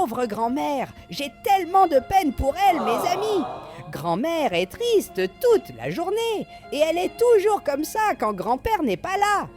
pauvre grand-mère, j'ai tellement de peine pour elle, mes amis. Grand-mère est triste toute la journée et elle est toujours comme ça quand grand-père n'est pas là.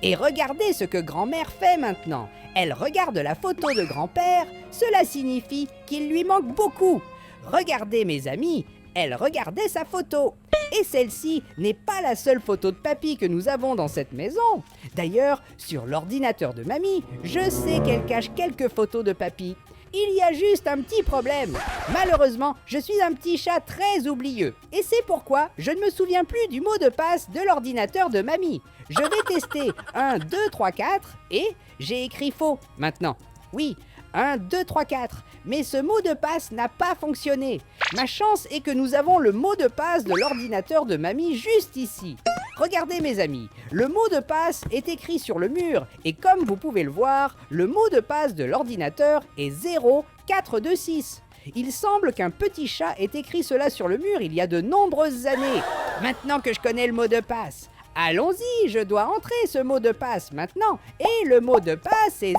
Et regardez ce que grand-mère fait maintenant. Elle regarde la photo de grand-père, cela signifie qu'il lui manque beaucoup. Regardez mes amis, elle regardait sa photo. Et celle-ci n'est pas la seule photo de papy que nous avons dans cette maison. D'ailleurs, sur l'ordinateur de mamie, je sais qu'elle cache quelques photos de papy. Il y a juste un petit problème. Malheureusement, je suis un petit chat très oublieux. Et c'est pourquoi je ne me souviens plus du mot de passe de l'ordinateur de mamie. Je vais tester 1, 2, 3, 4 et j'ai écrit faux maintenant. Oui, 1, 2, 3, 4. Mais ce mot de passe n'a pas fonctionné. Ma chance est que nous avons le mot de passe de l'ordinateur de mamie juste ici. Regardez mes amis, le mot de passe est écrit sur le mur et comme vous pouvez le voir, le mot de passe de l'ordinateur est 0426. Il semble qu'un petit chat ait écrit cela sur le mur il y a de nombreuses années. Maintenant que je connais le mot de passe, allons-y, je dois entrer ce mot de passe maintenant. Et le mot de passe est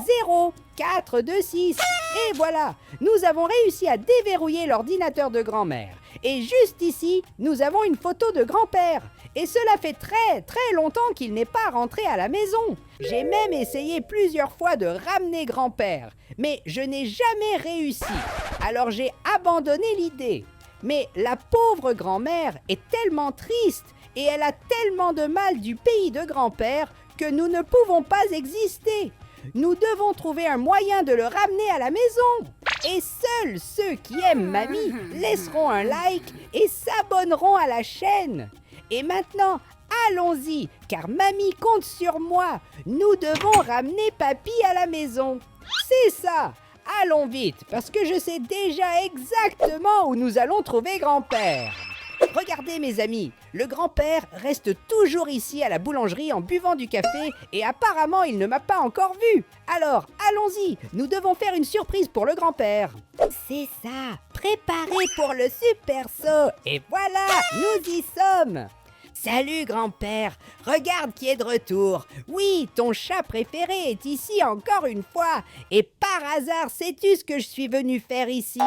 0426. Et voilà, nous avons réussi à déverrouiller l'ordinateur de grand-mère. Et juste ici, nous avons une photo de grand-père. Et cela fait très longtemps qu'il n'est pas rentré à la maison. J'ai même essayé plusieurs fois de ramener grand-père, mais je n'ai jamais réussi. Alors j'ai abandonné l'idée. Mais la pauvre grand-mère est tellement triste et elle a tellement de mal du pays de grand-père que nous ne pouvons pas exister. Nous devons trouver un moyen de le ramener à la maison. Et seuls ceux qui aiment mamie laisseront un like et s'abonneront à la chaîne. Et maintenant, allons-y, car mamie compte sur moi. Nous devons ramener papy à la maison. C'est ça. Allons vite, parce que je sais déjà exactement où nous allons trouver grand-père. Regardez mes amis, le grand-père reste toujours ici à la boulangerie en buvant du café et apparemment il ne m'a pas encore vu. Alors, allons-y, nous devons faire une surprise pour le grand-père. C'est ça, préparez pour le super saut. Et voilà, nous y sommes. Salut grand-père, regarde qui est de retour. Oui, ton chat préféré est ici encore une fois. Et par hasard, sais-tu ce que je suis venu faire ici?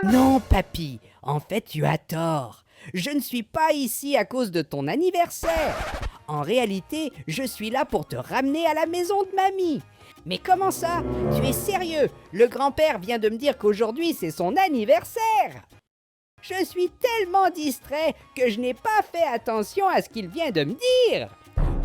Non, papy, en fait tu as tort. Je ne suis pas ici à cause de ton anniversaire. En réalité, je suis là pour te ramener à la maison de mamie. Mais comment ça? Tu es sérieux? Le grand-père vient de me dire qu'aujourd'hui c'est son anniversaire. Je suis tellement distrait que je n'ai pas fait attention à ce qu'il vient de me dire.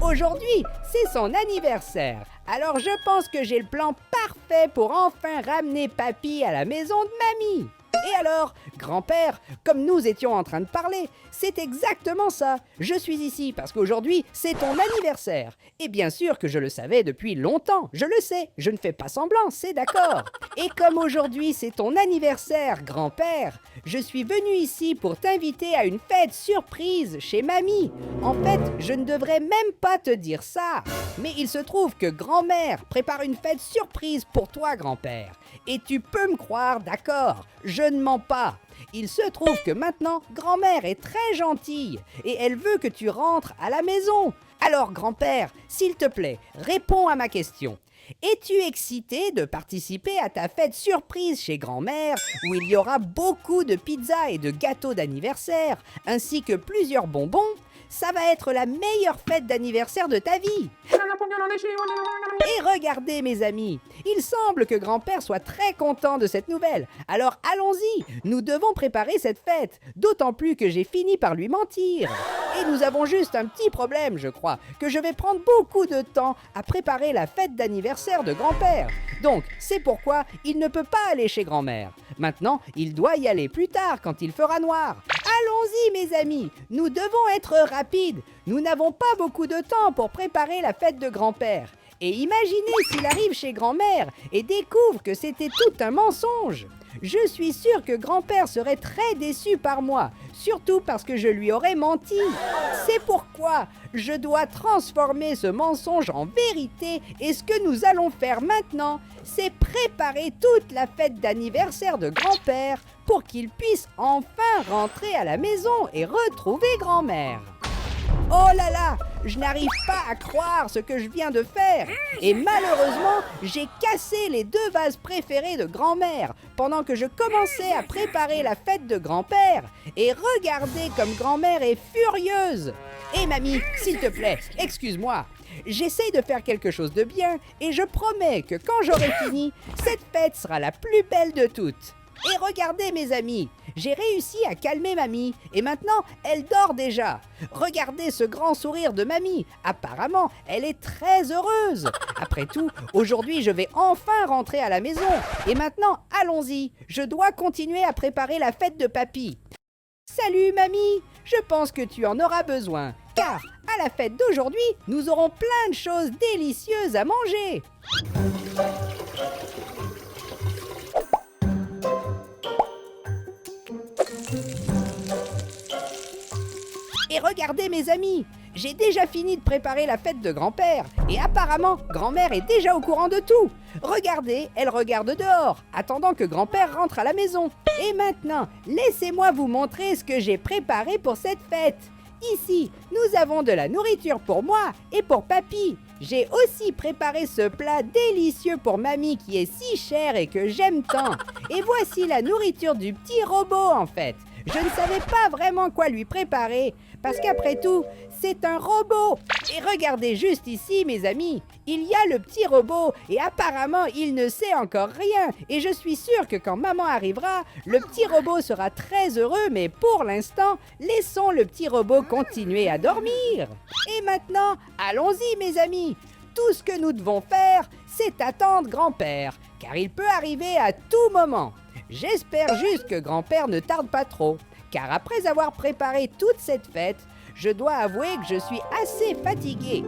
Aujourd'hui, c'est son anniversaire. Alors je pense que j'ai le plan parfait pour enfin ramener papy à la maison de mamie. Et alors, grand-père, comme nous étions en train de parler, c'est exactement ça. Je suis ici parce qu'aujourd'hui, c'est ton anniversaire. Et bien sûr que je le savais depuis longtemps, je le sais, je ne fais pas semblant, c'est d'accord. Et comme aujourd'hui, c'est ton anniversaire, grand-père, je suis venu ici pour t'inviter à une fête surprise chez mamie. En fait, je ne devrais même pas te dire ça. Mais il se trouve que grand-mère prépare une fête surprise pour toi, grand-père. Et tu peux me croire, d'accord, je ne mens pas. Il se trouve que maintenant, grand-mère est très gentille et elle veut que tu rentres à la maison. Alors, grand-père, s'il te plaît, réponds à ma question. Es-tu excité de participer à ta fête surprise chez grand-mère où il y aura beaucoup de pizzas et de gâteaux d'anniversaire ainsi que plusieurs bonbons? Ça va être la meilleure fête d'anniversaire de ta vie. Et regardez mes amis, il semble que grand-père soit très content de cette nouvelle. Alors allons-y, nous devons préparer cette fête, d'autant plus que j'ai fini par lui mentir. Et nous avons juste un petit problème, je crois, que je vais prendre beaucoup de temps à préparer la fête d'anniversaire de grand-père. Donc, c'est pourquoi il ne peut pas aller chez grand-mère. Maintenant, il doit y aller plus tard quand il fera noir. Allons-y mes amis, nous devons être rapides. Nous n'avons pas beaucoup de temps pour préparer la fête de grand-père. Et imaginez s'il arrive chez grand-mère et découvre que c'était tout un mensonge. Je suis sûr que grand-père serait très déçu par moi, surtout parce que je lui aurais menti. C'est pourquoi je dois transformer ce mensonge en vérité et ce que nous allons faire maintenant, c'est préparer toute la fête d'anniversaire de grand-père pour qu'il puisse enfin rentrer à la maison et retrouver grand-mère. Oh là là, je n'arrive pas à croire ce que je viens de faire. Et malheureusement, j'ai cassé les 2 vases préférés de grand-mère pendant que je commençais à préparer la fête de grand-père. Et regardez comme grand-mère est furieuse. Et mamie, s'il te plaît, excuse-moi. J'essaye de faire quelque chose de bien et je promets que quand j'aurai fini, cette fête sera la plus belle de toutes. Et regardez mes amis, j'ai réussi à calmer mamie et maintenant elle dort déjà. Regardez ce grand sourire de mamie, apparemment elle est très heureuse. Après tout, aujourd'hui je vais enfin rentrer à la maison. Et maintenant, allons-y, je dois continuer à préparer la fête de papy. Salut mamie, je pense que tu en auras besoin, car à la fête d'aujourd'hui, nous aurons plein de choses délicieuses à manger. Et regardez mes amis, j'ai déjà fini de préparer la fête de grand-père et apparemment grand-mère est déjà au courant de tout. Regardez, elle regarde dehors, attendant que grand-père rentre à la maison. Et maintenant, laissez-moi vous montrer ce que j'ai préparé pour cette fête. Ici, nous avons de la nourriture pour moi et pour papy. J'ai aussi préparé ce plat délicieux pour mamie qui est si chère et que j'aime tant. Et voici la nourriture du petit robot en fait. Je ne savais pas vraiment quoi lui préparer, parce qu'après tout, c'est un robot. Et regardez juste ici, mes amis, il y a le petit robot, et apparemment, il ne sait encore rien. Et je suis sûre que quand maman arrivera, le petit robot sera très heureux, mais pour l'instant, laissons le petit robot continuer à dormir. Et maintenant, allons-y, mes amis. Tout ce que nous devons faire, c'est attendre grand-père, car il peut arriver à tout moment. J'espère juste que grand-père ne tarde pas trop, car après avoir préparé toute cette fête, je dois avouer que je suis assez fatigué.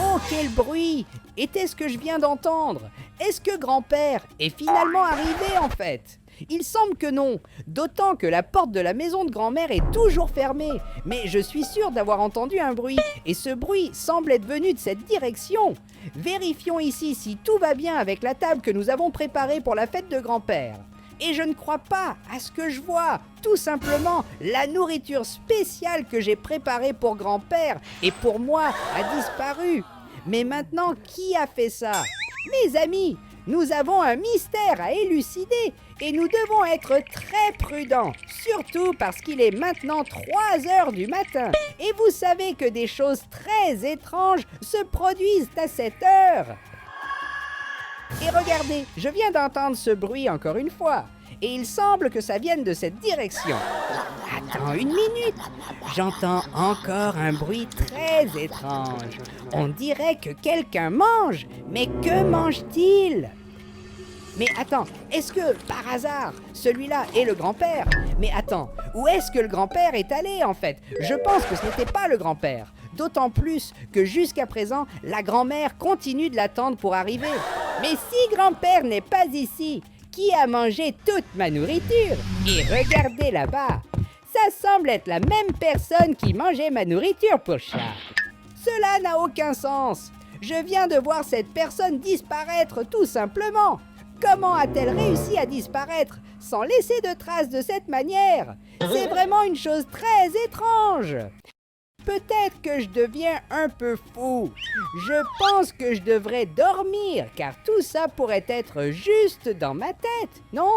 Oh, quel bruit! Était-ce que je viens d'entendre? Est-ce que grand-père est finalement arrivé en fait? Il semble que non, d'autant que la porte de la maison de grand-mère est toujours fermée. Mais je suis sûre d'avoir entendu un bruit, et ce bruit semble être venu de cette direction. Vérifions ici si tout va bien avec la table que nous avons préparée pour la fête de grand-père. Et je ne crois pas à ce que je vois. Tout simplement, la nourriture spéciale que j'ai préparée pour grand-père et pour moi a disparu. Mais maintenant, qui a fait ça? Mes amis, nous avons un mystère à élucider et nous devons être très prudents, surtout parce qu'il est maintenant 3 heures du matin. Et vous savez que des choses très étranges se produisent à cette heure. Et regardez, je viens d'entendre ce bruit encore une fois. Et il semble que ça vienne de cette direction. Attends une minute, j'entends encore un bruit très étrange. On dirait que quelqu'un mange, mais que mange-t-il? Mais attends, est-ce que, par hasard, celui-là est le grand-père? Mais attends, où est-ce que le grand-père est allé en fait? Je pense que ce n'était pas le grand-père. D'autant plus que jusqu'à présent, la grand-mère continue de l'attendre pour arriver. Mais si grand-père n'est pas ici, qui a mangé toute ma nourriture? Et regardez là-bas, ça semble être la même personne qui mangeait ma nourriture pour chat. Cela n'a aucun sens. Je viens de voir cette personne disparaître tout simplement. Comment a-t-elle réussi à disparaître sans laisser de traces de cette manière? C'est vraiment une chose très étrange. Peut-être que je deviens un peu fou. Je pense que je devrais dormir, car tout ça pourrait être juste dans ma tête, non?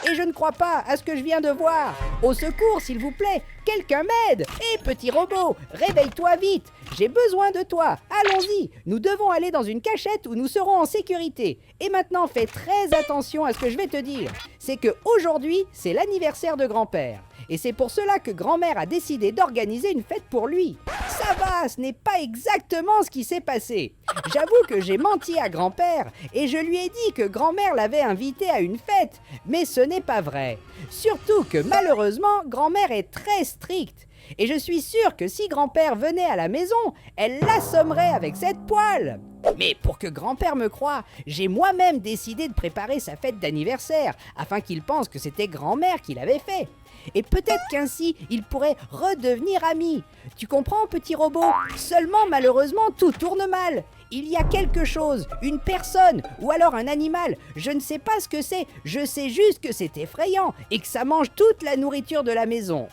Et je ne crois pas à ce que je viens de voir. Au secours, s'il vous plaît, quelqu'un m'aide. Hé, petit robot, réveille-toi vite. J'ai besoin de toi. Allons-y. Nous devons aller dans une cachette où nous serons en sécurité. Et maintenant, fais très attention à ce que je vais te dire. C'est que aujourd'hui, c'est l'anniversaire de grand-père. Et c'est pour cela que grand-mère a décidé d'organiser une fête pour lui. Ça va, ce n'est pas exactement ce qui s'est passé. J'avoue que j'ai menti à grand-père et je lui ai dit que grand-mère l'avait invité à une fête. Mais ce n'est pas vrai. Surtout que malheureusement, grand-mère est très stricte. Et je suis sûre que si grand-père venait à la maison, elle l'assommerait avec cette poêle. Mais pour que grand-père me croie, j'ai moi-même décidé de préparer sa fête d'anniversaire afin qu'il pense que c'était grand-mère qui l'avait fait. Et peut-être qu'ainsi, ils pourraient redevenir amis. Tu comprends, petit robot? Seulement, malheureusement, tout tourne mal. Il y a quelque chose, une personne ou alors un animal, je ne sais pas ce que c'est, je sais juste que c'est effrayant et que ça mange toute la nourriture de la maison.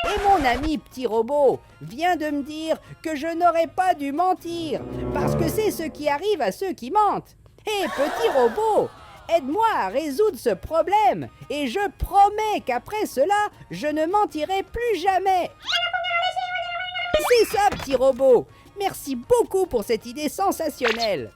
Et mon ami petit robot vient de me dire que je n'aurais pas dû mentir, parce que c'est ce qui arrive à ceux qui mentent. Hé, petit robot, aide-moi à résoudre ce problème, et je promets qu'après cela, je ne mentirai plus jamais. C'est ça, petit robot. Merci beaucoup pour cette idée sensationnelle.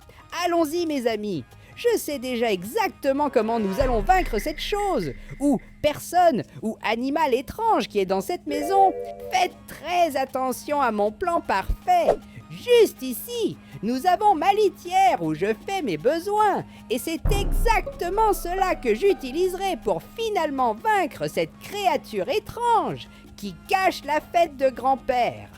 Allons-y, mes amis. Je sais déjà exactement comment nous allons vaincre cette chose, ou personne, ou animal étrange qui est dans cette maison. Faites très attention à mon plan parfait. Juste ici, nous avons ma litière où je fais mes besoins, et c'est exactement cela que j'utiliserai pour finalement vaincre cette créature étrange qui cache la fête de grand-père.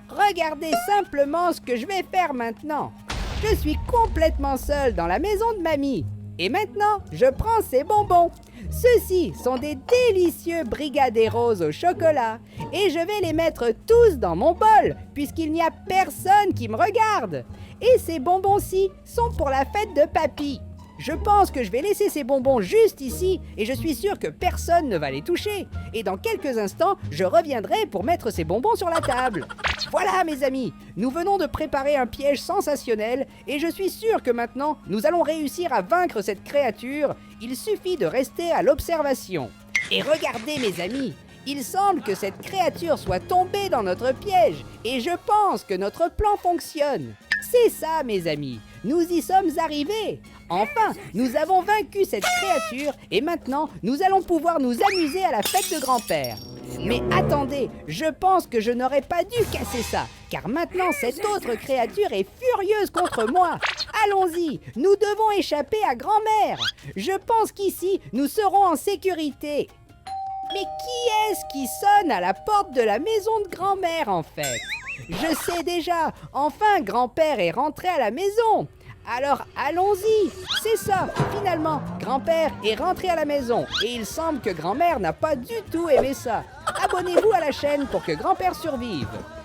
Regardez simplement ce que je vais faire maintenant. Je suis complètement seul dans la maison de mamie. Et maintenant, je prends ces bonbons. Ceux-ci sont des délicieux brigadeiros au chocolat. Et je vais les mettre tous dans mon bol, puisqu'il n'y a personne qui me regarde. Et ces bonbons-ci sont pour la fête de papy. Je pense que je vais laisser ces bonbons juste ici, et je suis sûr que personne ne va les toucher. Et dans quelques instants, je reviendrai pour mettre ces bonbons sur la table. Voilà, mes amis, nous venons de préparer un piège sensationnel, et je suis sûr que maintenant, nous allons réussir à vaincre cette créature. Il suffit de rester à l'observation. Et regardez, mes amis, il semble que cette créature soit tombée dans notre piège, et je pense que notre plan fonctionne. C'est ça, mes amis, nous y sommes arrivés. Enfin, nous avons vaincu cette créature et maintenant, nous allons pouvoir nous amuser à la fête de grand-père. Mais attendez, je pense que je n'aurais pas dû casser ça, car maintenant cette autre créature est furieuse contre moi. Allons-y, nous devons échapper à grand-mère. Je pense qu'ici, nous serons en sécurité. Mais qui est-ce qui sonne à la porte de la maison de grand-mère en fait ? Je sais déjà, enfin grand-père est rentré à la maison. Alors allons-y, c'est ça, finalement, grand-père est rentré à la maison et il semble que grand-mère n'a pas du tout aimé ça. Abonnez-vous à la chaîne pour que grand-père survive.